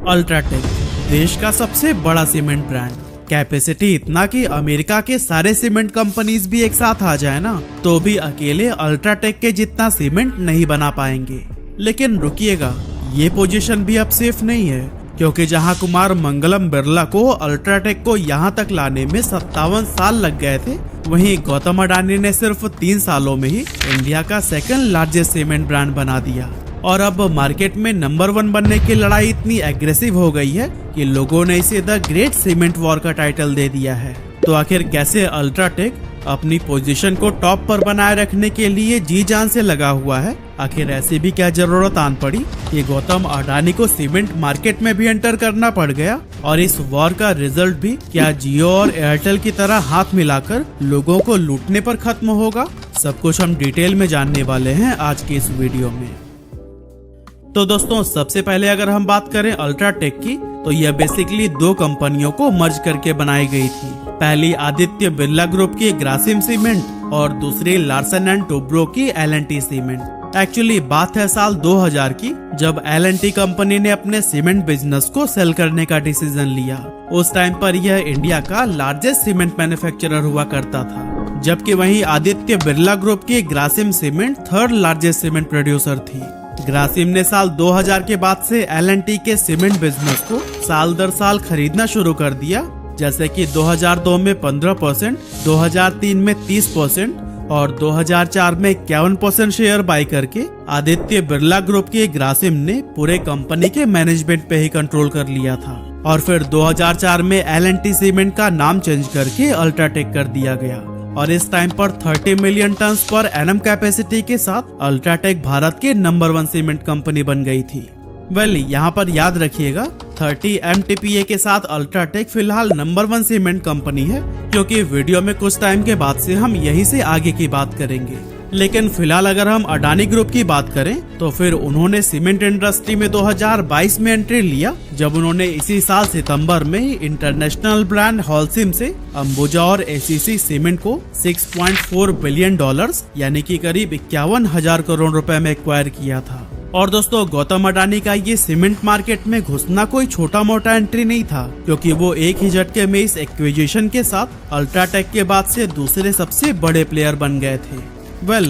UltraTech देश का सबसे बड़ा सीमेंट ब्रांड, कैपेसिटी इतना कि अमेरिका के सारे सीमेंट कंपनीज भी एक साथ आ जाए ना तो भी अकेले अल्ट्राटेक के जितना सीमेंट नहीं बना पाएंगे। लेकिन रुकिएगा, ये पोजीशन भी अब सेफ नहीं है, क्योंकि जहां कुमार मंगलम बिरला को अल्ट्राटेक को यहां तक लाने में 57 साल लग गए थे, वहीं गौतम अडानी ने सिर्फ 3 सालों में ही इंडिया का सेकंड लार्जेस्ट सीमेंट ब्रांड बना दिया। और अब मार्केट में नंबर 1 बनने की लड़ाई इतनी एग्रेसिव हो गई है कि लोगों ने इसे द ग्रेट सीमेंट वॉर का टाइटल दे दिया है। तो आखिर कैसे अल्ट्राटेक अपनी पोजीशन को टॉप पर बनाए रखने के लिए जी जान से लगा हुआ है? आखिर ऐसी भी क्या जरूरत आन पड़ी कि गौतम अडानी को सीमेंट मार्केट में भी एंटर करना पड़ गया? और इस वॉर का रिजल्ट भी क्या जियो और एयरटेल की तरह हाथ मिलाकर लोगों को लूटने पर खत्म होगा? सब कुछ हम डिटेल में जानने वाले हैं आज की इस वीडियो में। तो दोस्तों, सबसे पहले अगर हम बात करें अल्ट्राटेक की, तो यह बेसिकली 2 कंपनियों को मर्ज करके बनाई गई थी। पहली आदित्य बिरला ग्रुप की ग्रासिम सीमेंट और दूसरी लार्सन एंड टुब्रो की एल&टी सीमेंट। एक्चुअली बात है साल 2000 की, जब एल&टी कंपनी ने अपने सीमेंट बिजनेस को सेल करने का डिसीजन लिया। उस टाइम पर यह इंडिया का लार्जेस्ट सीमेंट मैन्युफैक्चरर हुआ करता था, जबकि वहीं आदित्य बिरला ग्रुप की Grasim cement 3rd largest cement producer थी। ग्रासिम ने साल 2000 के बाद से एल&टी के सीमेंट बिजनेस को साल दर साल खरीदना शुरू कर दिया, जैसे कि 2002 में 15%, 2003 में 30% और 2004 में 51% शेयर बाय करके आदित्य बिरला ग्रुप के ग्रासिम ने पूरे कंपनी के मैनेजमेंट पे ही कंट्रोल कर लिया था। और फिर 2004 में एल&टी सीमेंट का नाम चेंज करके अल्ट्राटेक कर दिया गया और इस टाइम पर 30 million ton per annum capacity के साथ अल्ट्राटेक भारत के नंबर 1 सीमेंट कंपनी बन गई थी। यहाँ पर याद रखिएगा, 30 MTPA के साथ अल्ट्राटेक फिलहाल नंबर 1 सीमेंट कंपनी है, क्योंकि वीडियो में कुछ टाइम के बाद से हम यहीं से आगे की बात करेंगे। लेकिन फिलहाल अगर हम अडानी ग्रुप की बात करें, तो फिर उन्होंने सीमेंट इंडस्ट्री में 2022 में एंट्री लिया, जब उन्होंने इसी साल सितंबर में इंटरनेशनल ब्रांड हॉलसिम से अंबुजा और एसीसी सीमेंट को $6.4 बिलियन यानी कि करीब 51,000 करोड़ रुपए में एक्वायर किया था। और दोस्तों, गौतम अडानी का ये सीमेंट मार्केट में घुसना कोई छोटा मोटा एंट्री नहीं था, क्योंकि वो एक ही झटके में इस एक्विजिशन के साथ अल्ट्राटेक के बाद से दूसरे सबसे बड़े प्लेयर बन गए थे।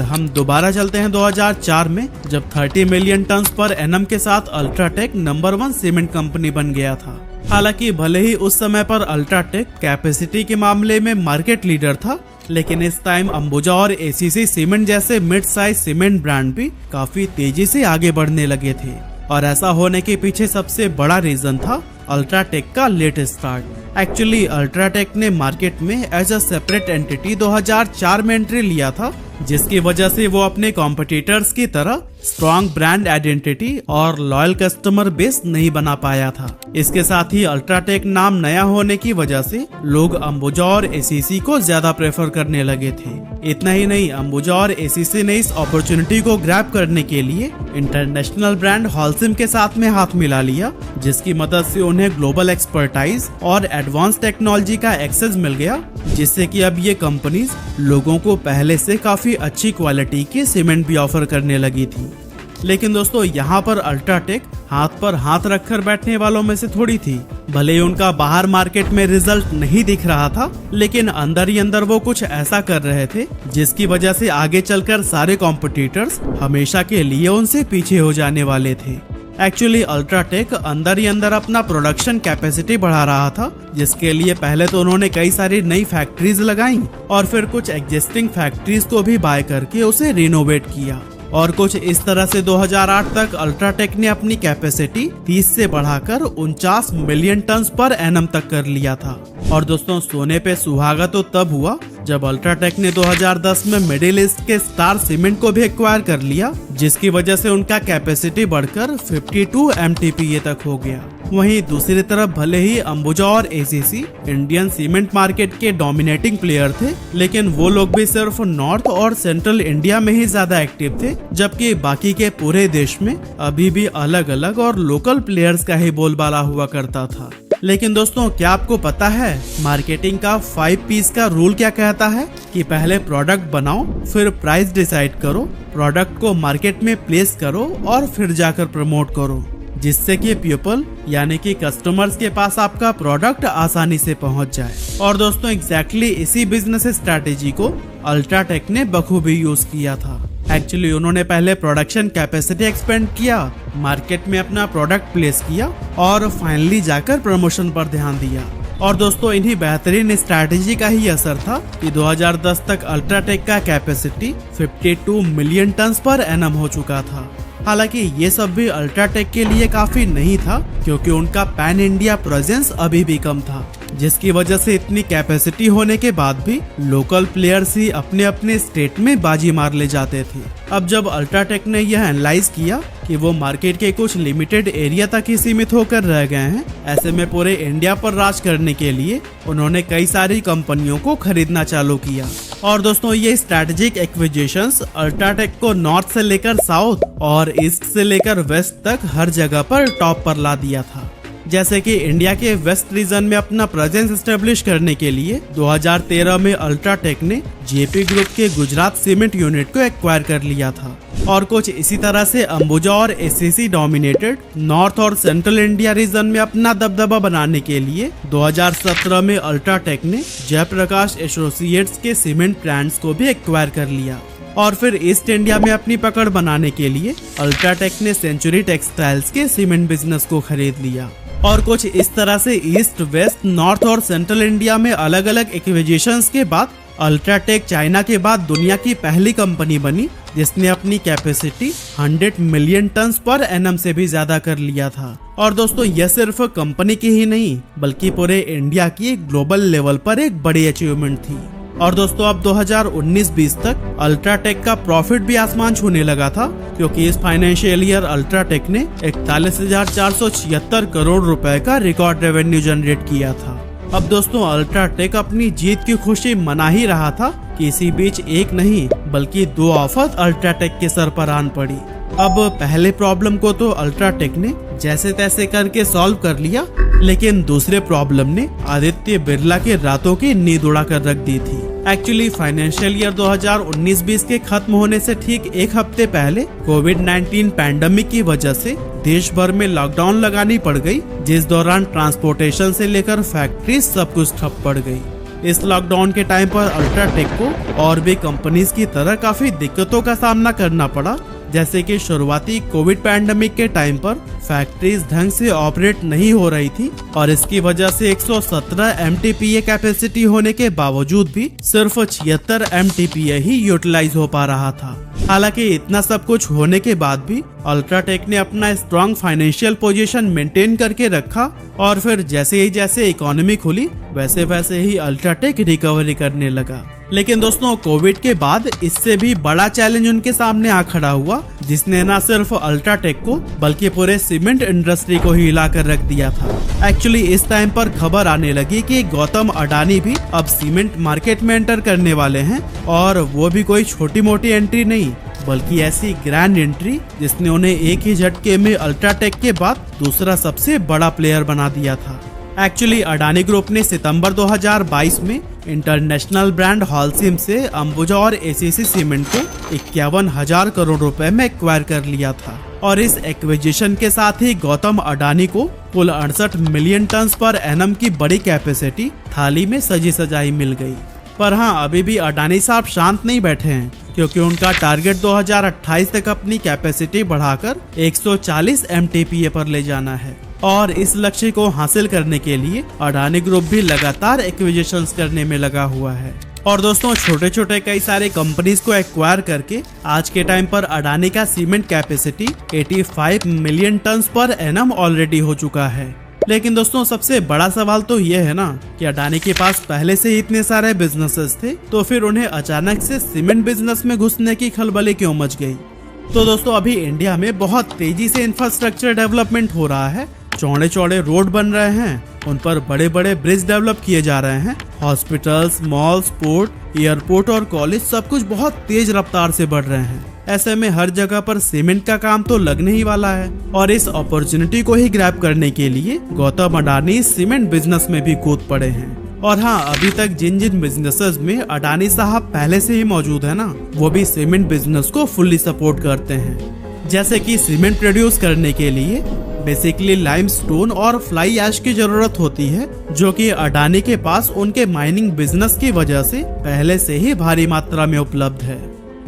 हम दोबारा चलते हैं 2004 में, जब 30 मिलियन टन पर एनम के साथ अल्ट्राटेक नंबर 1 सीमेंट कंपनी बन गया था। हालांकि भले ही उस समय पर अल्ट्राटेक कैपेसिटी के मामले में मार्केट लीडर था, लेकिन इस टाइम अंबुजा और एसीसी सीमेंट जैसे मिड साइज सीमेंट ब्रांड भी काफी तेजी से आगे बढ़ने लगे थे। और ऐसा होने के पीछे सबसे बड़ा रीजन था अल्ट्राटेक का लेट स्टार्ट। एक्चुअली अल्ट्राटेक ने मार्केट में एज अ सेपरेट एंटिटी 2004 में एंट्री लिया था, जिसकी वजह से वो अपने कॉम्पिटिटर्स की तरह स्ट्रॉन्ग ब्रांड आइडेंटिटी और लॉयल कस्टमर बेस नहीं बना पाया था। इसके साथ ही अल्ट्राटेक नाम नया होने की वजह से लोग अंबुजा और एसीसी को ज्यादा प्रेफर करने लगे थे। इतना ही नहीं, अंबुजा और एसीसी ने इस अपॉर्चुनिटी को ग्रैब करने के लिए इंटरनेशनल ब्रांड हॉलसिम के साथ में हाथ मिला लिया, जिसकी मदद से उन्हें ग्लोबल एक्सपर्टाइज और एडवांस टेक्नोलॉजी का एक्सेस मिल गया, जिससे कि अब ये कंपनीज लोगों को पहले से काफी अच्छी क्वालिटी की सीमेंट भी ऑफर करने लगी थी। लेकिन दोस्तों, यहाँ पर अल्ट्राटेक हाथ पर हाथ रखकर बैठने वालों में से थोड़ी थी। भले ही उनका बाहर मार्केट में रिजल्ट नहीं दिख रहा था, लेकिन अंदर ही अंदर वो कुछ ऐसा कर रहे थे जिसकी वजह से आगे चलकर सारे कॉम्पिटिटर्स हमेशा के लिए उनसे पीछे हो जाने वाले थे। एक्चुअली अल्ट्राटेक अंदर ही अंदर अपना प्रोडक्शन कैपेसिटी बढ़ा रहा था, जिसके लिए पहले तो उन्होंने कई सारी नई फैक्ट्रीज लगाई और फिर कुछ एग्जिस्टिंग फैक्ट्रीज को भी बाय करके उसे रिनोवेट किया। और कुछ इस तरह से 2008 तक अल्ट्राटेक ने अपनी कैपेसिटी 30 से बढ़ाकर 49 मिलियन टन पर एनम तक कर लिया था। और दोस्तों, सोने पे सुहागा तो तब हुआ जब अल्ट्राटेक ने 2010 में मिडिल ईस्ट के स्टार सीमेंट को भी एक्वायर कर लिया, जिसकी वजह से उनका कैपेसिटी बढ़कर 52 MTPA तक हो गया। वहीं दूसरी तरफ भले ही अंबुजा और एसीसी इंडियन सीमेंट मार्केट के डोमिनेटिंग प्लेयर थे, लेकिन वो लोग भी सिर्फ नॉर्थ और सेंट्रल इंडिया में ही ज्यादा एक्टिव थे, जबकि बाकी के पूरे देश में अभी भी अलग अलग और लोकल प्लेयर्स का ही बोलबाला हुआ करता था। लेकिन दोस्तों, क्या आपको पता है मार्केटिंग का 5 P's का रूल क्या कहता है? कि पहले प्रोडक्ट बनाओ, फिर प्राइस डिसाइड करो, प्रोडक्ट को मार्केट में प्लेस करो और फिर जाकर प्रमोट करो। जिससे कि पीपल यानी कि कस्टमर्स के पास आपका प्रोडक्ट आसानी से पहुंच जाए। और दोस्तों एग्जैक्टली इसी बिजनेस स्ट्रैटेजी को अल्ट्राटेक ने बखूबी यूज किया था। एक्चुअली उन्होंने पहले प्रोडक्शन कैपेसिटी एक्सपेंड किया, मार्केट में अपना प्रोडक्ट प्लेस किया और फाइनली जाकर प्रमोशन पर ध्यान दिया। और दोस्तों इन्हीं बेहतरीन स्ट्रैटेजी का ही असर था कि 2010 तक अल्ट्राटेक का capacity 52 million ton per annum हो चुका था। हालांकि ये सब भी अल्ट्राटेक के लिए काफी नहीं था, क्योंकि उनका पैन इंडिया प्रेजेंस अभी भी कम था, जिसकी वजह से इतनी कैपेसिटी होने के बाद भी लोकल प्लेयर्स ही अपने अपने स्टेट में बाजी मार ले जाते थे। अब जब अल्ट्राटेक ने यह एनालाइज किया कि वो मार्केट के कुछ लिमिटेड एरिया तक ही सीमित होकर रह गए हैं, ऐसे में पूरे इंडिया पर राज करने के लिए उन्होंने कई सारी कंपनियों को खरीदना चालू किया। और दोस्तों ये स्ट्रैटेजिक एक्विजिशंस अल्ट्राटेक को नॉर्थ से लेकर साउथ और ईस्ट से लेकर वेस्ट तक हर जगह पर टॉप पर ला दिया था। जैसे कि इंडिया के वेस्ट रीजन में अपना प्रेजेंस एस्टेब्लिश करने के लिए 2013 में अल्ट्राटेक ने जेपी ग्रुप के गुजरात सीमेंट यूनिट को एक्वायर कर लिया था। और कुछ इसी तरह से अंबुजा और एसीसी डोमिनेटेड नॉर्थ और सेंट्रल इंडिया रीजन में अपना दबदबा बनाने के लिए 2017 में अल्ट्राटेक ने जयप्रकाश एसोसिएट्स के सीमेंट प्लांट्स को भी एक्वायर कर लिया। और फिर ईस्ट इंडिया में अपनी पकड़ बनाने के लिए अल्ट्राटेक ने सेंचुरी टेक्सटाइल्स के सीमेंट बिजनेस को खरीद लिया। और कुछ इस तरह से ईस्ट, वेस्ट, नॉर्थ और सेंट्रल इंडिया में अलग अलग एक्विजिशंस के बाद अल्ट्राटेक चाइना के बाद दुनिया की पहली कंपनी बनी जिसने अपनी capacity 100 million ton per annum से भी ज्यादा कर लिया था। और दोस्तों यह सिर्फ कंपनी की ही नहीं बल्कि पूरे इंडिया की एक ग्लोबल लेवल पर एक बड़ी अचीवमेंट थी। और दोस्तों अब 2019-20 तक अल्ट्राटेक का प्रॉफिट भी आसमान छूने लगा था, क्योंकि इस फाइनेंशियल ईयर अल्ट्राटेक ने 41,476 करोड़ रुपए का रिकॉर्ड रेवेन्यू जनरेट किया था। अब दोस्तों अल्ट्राटेक अपनी जीत की खुशी मना ही रहा था कि इसी बीच एक नहीं बल्कि 2 आफत अल्ट्राटेक के सर पर आन पड़ी। अब पहले प्रॉब्लम को तो अल्ट्राटेक ने जैसे तैसे करके सॉल्व कर लिया, लेकिन दूसरे प्रॉब्लम ने आदित्य बिरला के रातों की नींद उड़ा कर रख दी थी। एक्चुअली फाइनेंशियल ईयर 2019-20 के खत्म होने से ठीक एक हफ्ते पहले कोविड-19 पैंडेमिक की वजह से देश भर में लॉकडाउन लगानी पड़ गई, जिस दौरान ट्रांसपोर्टेशन से लेकर फैक्ट्री सब कुछ ठप पड़ गई। इस लॉकडाउन के टाइम पर अल्ट्राटेक को और भी कंपनीज की तरह काफी दिक्कतों का सामना करना पड़ा, जैसे कि शुरुआती कोविड पैंडेमिक के टाइम पर फैक्ट्रीज ढंग से ऑपरेट नहीं हो रही थी और इसकी वजह से 117 MTPA कैपेसिटी होने के बावजूद भी सिर्फ 76 MTPA ही यूटिलाइज हो पा रहा था। हालांकि इतना सब कुछ होने के बाद भी अल्ट्राटेक ने अपना स्ट्रॉन्ग फाइनेंशियल पोजीशन मेंटेन करके रखा और फिर जैसे इकोनॉमी खुली वैसे वैसे ही अल्ट्राटेक रिकवरी करने लगा। लेकिन दोस्तों कोविड के बाद इससे भी बड़ा चैलेंज उनके सामने आ खड़ा हुआ, जिसने न सिर्फ अल्ट्राटेक को बल्कि पूरे सीमेंट इंडस्ट्री को ही हिला कर रख दिया था। एक्चुअली इस टाइम पर खबर आने लगी कि गौतम अडानी भी अब सीमेंट मार्केट में एंटर करने वाले हैं, और वो भी कोई छोटी मोटी एंट्री नहीं बल्कि ऐसी ग्रैंड एंट्री जिसने उन्हें एक ही झटके में अल्ट्राटेक के बाद दूसरा सबसे बड़ा प्लेयर बना दिया था। एक्चुअली अडानी ग्रुप ने सितंबर 2022 में इंटरनेशनल ब्रांड हॉलसीम से अंबुजा और एसीसी सीमेंट को 51,000 करोड़ रुपए में एक्वायर कर लिया था। और इस एक्विजिशन के साथ ही गौतम अडानी को कुल 68 मिलियन टन पर एनम की बड़ी कैपेसिटी थाली में सजी सजाई मिल गई। पर हाँ, अभी भी अडानी साहब शांत नहीं बैठे हैं, क्योंकि उनका टारगेट 2028 तक अपनी कैपेसिटी बढ़ाकर 140 MTPA पर ले जाना है। और इस लक्ष्य को हासिल करने के लिए अडानी ग्रुप भी लगातार एक्विजिशंस करने में लगा हुआ है। और दोस्तों छोटे छोटे कई सारे कंपनीज को एक्वायर करके आज के टाइम पर अडानी का cement capacity 85 million ton per annum already हो चुका है। लेकिन दोस्तों सबसे बड़ा सवाल तो ये है ना कि अडानी के पास पहले से ही इतने सारे बिजनेसेस थे, तो फिर उन्हें अचानक से सीमेंट बिजनेस में घुसने की खलबली क्यों मच गई। तो दोस्तों अभी इंडिया में बहुत तेजी से इंफ्रास्ट्रक्चर डेवलपमेंट हो रहा है, चौड़े चौड़े रोड बन रहे हैं, उन पर बड़े बड़े ब्रिज डेवलप किए जा रहे हैं, हॉस्पिटल्स, मॉल्स, पोर्ट, एयरपोर्ट और कॉलेज सब कुछ बहुत तेज रफ्तार से बढ़ रहे हैं। ऐसे में हर जगह पर सीमेंट का काम तो लगने ही वाला है, और इस अपॉर्चुनिटी को ही ग्रैब करने के लिए गौतम अडानी सीमेंट बिजनेस में भी कूद पड़े हैं। और हाँ, अभी तक जिन जिन बिजनेसेस में अडानी साहब पहले से ही मौजूद है ना, वो भी सीमेंट बिजनेस को फुल्ली सपोर्ट करते हैं। जैसे कि सीमेंट प्रोड्यूस करने के लिए बेसिकली लाइमस्टोन और फ्लाई ऐश की जरूरत होती है, जो कि अडानी के पास उनके माइनिंग बिजनेस की वजह से पहले से ही भारी मात्रा में उपलब्ध है।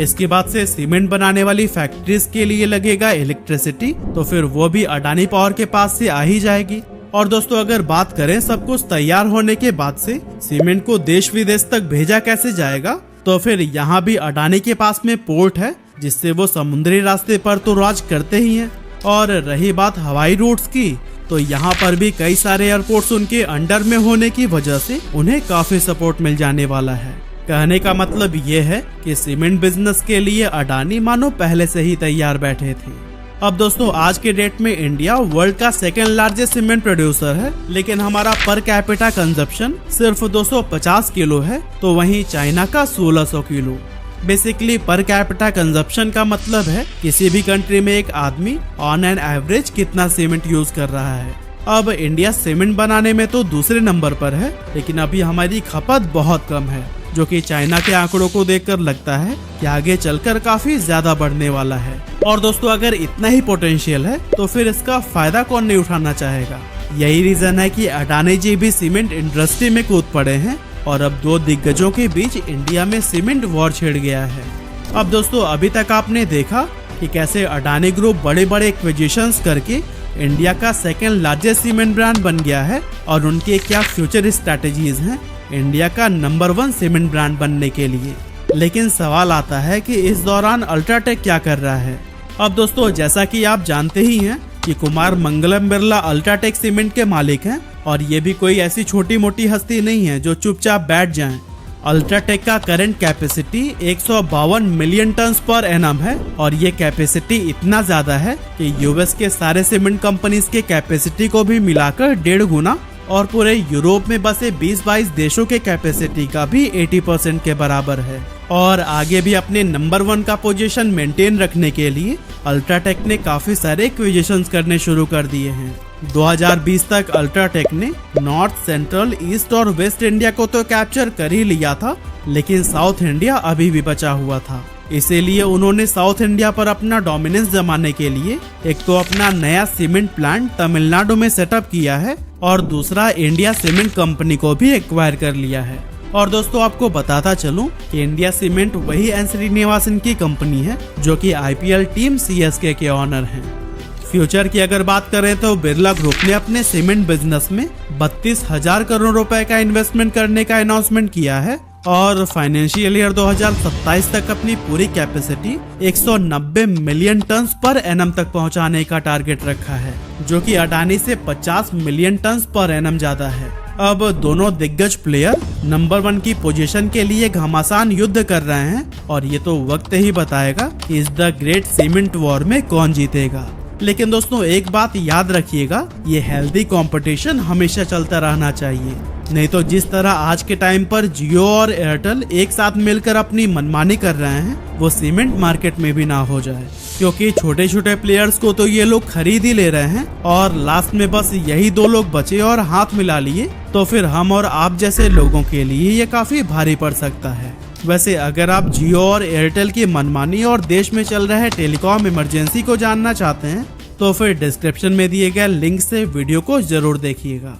इसके बाद से सीमेंट बनाने वाली फैक्ट्रीज के लिए लगेगा इलेक्ट्रिसिटी, तो फिर वो भी अडानी पावर के पास से आ ही जाएगी। और दोस्तों अगर बात करें सब कुछ तैयार होने के बाद से सीमेंट को देश विदेश तक भेजा कैसे जाएगा, तो फिर यहाँ भी अडानी के पास में पोर्ट है, जिससे वो समुद्री रास्ते पर तो राज करते ही हैं। और रही बात हवाई रूट्स की, तो यहाँ पर भी कई सारे एयरपोर्ट्स उनके अंडर में होने की वजह से उन्हें काफी सपोर्ट मिल जाने वाला है। कहने का मतलब ये है कि सीमेंट बिजनेस के लिए अडानी मानो पहले से ही तैयार बैठे थे। अब दोस्तों आज के डेट में इंडिया वर्ल्ड का सेकेंड लार्जेस्ट सीमेंट प्रोड्यूसर है, लेकिन हमारा पर कैपिटा कंजप्शन सिर्फ 250 किलो है, तो वहीं चाइना का 1600 kilo. Basically per capita consumption का मतलब है किसी भी कंट्री में एक आदमी ऑन एन एवरेज कितना सीमेंट यूज कर रहा है। अब इंडिया सीमेंट बनाने में तो दूसरे नंबर पर है, लेकिन अभी हमारी खपत बहुत कम है, जो कि चाइना के आंकड़ों को देखकर लगता है कि आगे चलकर काफी ज्यादा बढ़ने वाला है। और दोस्तों अगर इतना ही पोटेंशियल है तो फिर इसका फायदा कौन नहीं उठाना चाहेगा। यही रीजन है कि अडानी जी भी सीमेंट इंडस्ट्री में कूद पड़े हैं और अब दो दिग्गजों के बीच इंडिया में सीमेंट वॉर छिड़ गया है। अब दोस्तों अभी तक आपने देखा कि कैसे अडानी ग्रुप बड़े बड़े एक्विजिशंस करके इंडिया का सेकेंड लार्जेस्ट सीमेंट ब्रांड बन गया है और उनके क्या फ्यूचर स्ट्रेटेजीज हैं इंडिया का नंबर 1 सीमेंट ब्रांड बनने के लिए। लेकिन सवाल आता है कि इस दौरान अल्ट्राटेक क्या कर रहा है। अब दोस्तों जैसा कि आप जानते ही हैं कि कुमार मंगलम बिरला अल्ट्राटेक सीमेंट के मालिक हैं और ये भी कोई ऐसी छोटी मोटी हस्ती नहीं है जो चुपचाप बैठ जाएं। अल्ट्राटेक का current capacity 152 million ton per annum है और ये कैपेसिटी इतना ज्यादा है कि यूएस के सारे सीमेंट कंपनीज के कैपेसिटी को भी मिलाकर 1.5 गुना और पूरे यूरोप में बसे 20-22 देशों के कैपेसिटी का भी 80% के बराबर है। और आगे भी अपने नंबर 1 का पोजीशन मेंटेन रखने के लिए अल्ट्राटेक ने काफी सारे एक्विजिशंस करने शुरू कर दिए हैं। 2020 तक अल्ट्राटेक ने नॉर्थ, सेंट्रल, ईस्ट और वेस्ट इंडिया को तो कैप्चर कर ही लिया था, लेकिन साउथ इंडिया अभी भी बचा हुआ था। इसीलिए उन्होंने साउथ इंडिया पर अपना डोमिनेंस जमाने के लिए एक तो अपना नया सीमेंट प्लांट तमिलनाडु में सेटअप किया है और दूसरा इंडिया सीमेंट कंपनी को भी एक्वायर कर लिया है। और दोस्तों आपको बताता चलूं कि इंडिया सीमेंट वही एन श्रीनिवासन की कंपनी है जो कि आईपीएल टीम सीएसके के ऑनर हैं। फ्यूचर की अगर बात करें तो बिरला ग्रुप ने अपने सीमेंट बिजनेस में 32,000 करोड़ रुपए का इन्वेस्टमेंट करने का अनाउंसमेंट किया है और फाइनेंशियल ईयर 2027 तक अपनी पूरी capacity 190 million ton per annum तक पहुंचाने का टारगेट रखा है, जो कि अडानी से 50 मिलियन टन पर एनम ज्यादा है। अब दोनों दिग्गज प्लेयर नंबर 1 की पोजीशन के लिए घमासान युद्ध कर रहे हैं और ये तो वक्त ही बताएगा कि इस द ग्रेट सीमेंट वॉर में कौन जीतेगा। लेकिन दोस्तों एक बात याद रखिएगा, ये हेल्दी कंपटीशन हमेशा चलता रहना चाहिए, नहीं तो जिस तरह आज के टाइम पर जियो और एयरटेल एक साथ मिलकर अपनी मनमानी कर रहे हैं वो सीमेंट मार्केट में भी ना हो जाए, क्योंकि छोटे छोटे प्लेयर्स को तो ये लोग खरीद ही ले रहे हैं और लास्ट में बस यही 2 लोग बचे और हाथ मिला लिए, तो फिर हम और आप जैसे लोगों के लिए ये काफी भारी पड़ सकता है। वैसे अगर आप जियो और एयरटेल की मनमानी और देश में चल रहे टेलीकॉम इमरजेंसी को जानना चाहते हैं तो फिर डिस्क्रिप्शन में दिए गए लिंक से वीडियो को जरूर देखिएगा।